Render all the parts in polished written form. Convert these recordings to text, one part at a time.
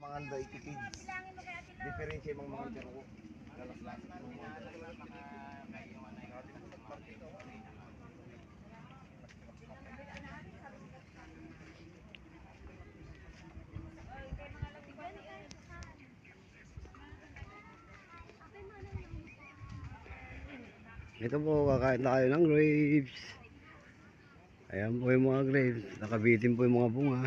Manganda itipids. Diferensya yung mga pero lalas-lalas ng mga Ito po, kakain tayo ng grapes. Ayan po yung mga grapes. Nakabitin po yung mga bunga.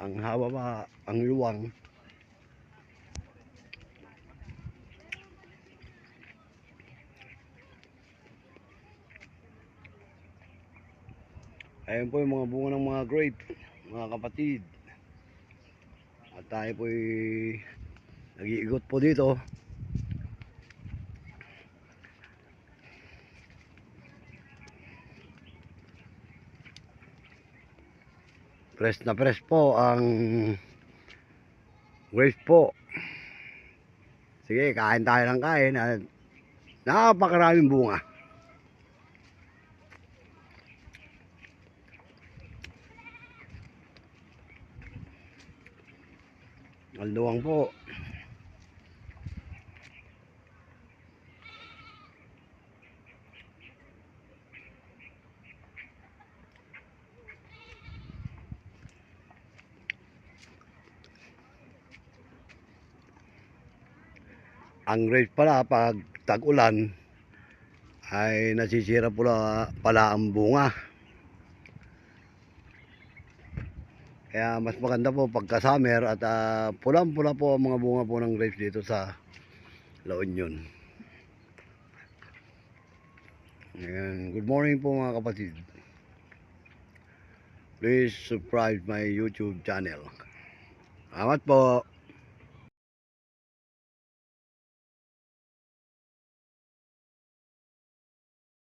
Ang haba pa, ang luwang. Ayan po yung mga bunga ng mga grape, mga kapatid. At tayo po nag-iigot po dito. Fresh na fresh po ang grape po. Sige, kain tayo ng kain at napakaraming bunga. Ang luwang po. Ang grape pala pag tag-ulan ay nasisira pala ang bunga. Kaya mas maganda po pagka summer at pulang-pula po ang mga bunga po ng grapes dito sa La Union. Ayan. Good morning po mga kapatid. Please subscribe my YouTube channel. Salamat po.